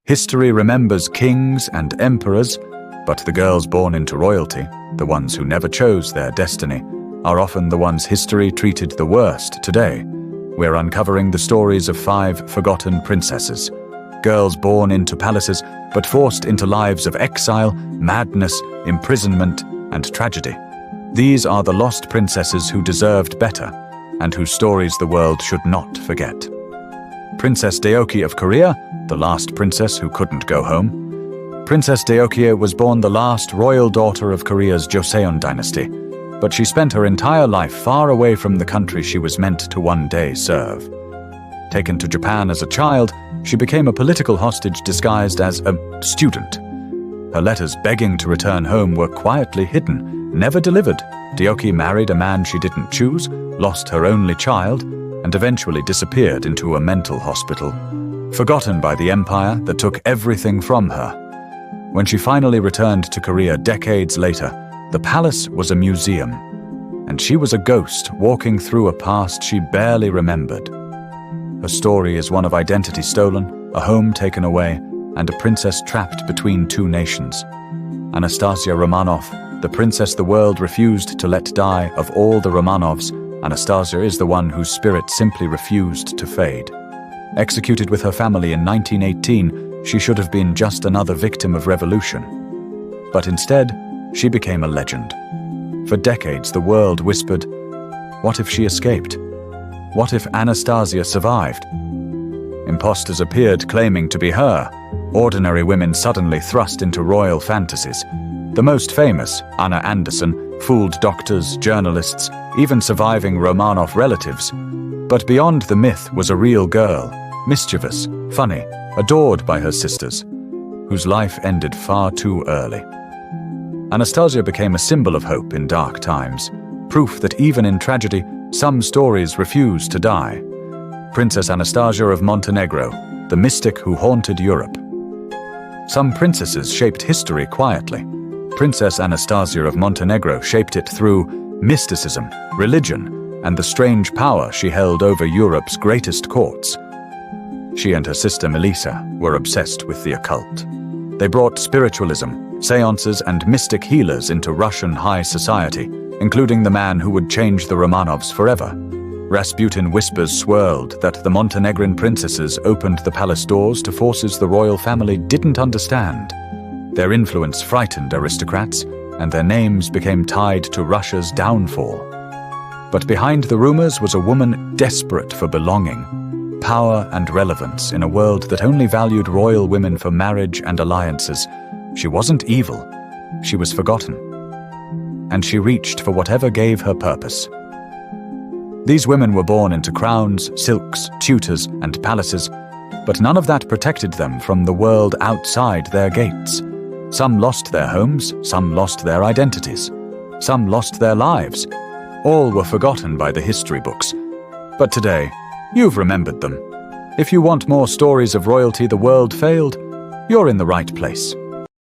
History remembers kings and emperors, but the girls born into royalty, the ones who never chose their destiny, are often the ones history treated the worst today. We're uncovering the stories of 5 forgotten princesses, girls born into palaces but forced into lives of exile, madness, imprisonment, and tragedy. These are the lost princesses who deserved better, and whose stories the world should not forget. Princess Deokhye of Korea, the last princess who couldn't go home. Princess Deokhye was born the last royal daughter of Korea's Joseon dynasty, but she spent her entire life far away from the country she was meant to one day serve. Taken to Japan as a child, she became a political hostage disguised as a student. Her letters begging to return home were quietly hidden, never delivered. Deokhye married a man she didn't choose, lost her only child, and eventually disappeared into a mental hospital, forgotten by the empire that took everything from her. When she finally returned to Korea decades later, the palace was a museum, and she was a ghost walking through a past she barely remembered. Her story is one of identity stolen, a home taken away, and a princess trapped between 2 nations. Anastasia Romanov, the princess the world refused to let die of all the Romanovs, Anastasia is the one whose spirit simply refused to fade. Executed with her family in 1918, she should have been just another victim of revolution. But instead, she became a legend. For decades, the world whispered, what if she escaped? What if Anastasia survived? Imposters appeared claiming to be her. Ordinary women suddenly thrust into royal fantasies. The most famous, Anna Anderson, fooled doctors, journalists, even surviving Romanov relatives. But beyond the myth was a real girl, mischievous, funny, adored by her sisters, whose life ended far too early. Anastasia became a symbol of hope in dark times, proof that even in tragedy, some stories refuse to die. Princess Anastasia of Montenegro, the mystic who haunted Europe. Some princesses shaped history quietly. Princess Anastasia of Montenegro shaped it through mysticism, religion, and the strange power she held over Europe's greatest courts. She and her sister Melissa were obsessed with the occult. They brought spiritualism, seances, and mystic healers into Russian high society, including the man who would change the Romanovs forever. Rasputin whispers swirled that the Montenegrin princesses opened the palace doors to forces the royal family didn't understand. Their influence frightened aristocrats, and their names became tied to Russia's downfall. But behind the rumors was a woman desperate for belonging, power and relevance in a world that only valued royal women for marriage and alliances. She wasn't evil, she was forgotten. And she reached for whatever gave her purpose. These women were born into crowns, silks, tutors, and palaces, but none of that protected them from the world outside their gates. Some lost their homes, some lost their identities, some lost their lives. All were forgotten by the history books. But today, you've remembered them. If you want more stories of royalty the world failed, you're in the right place.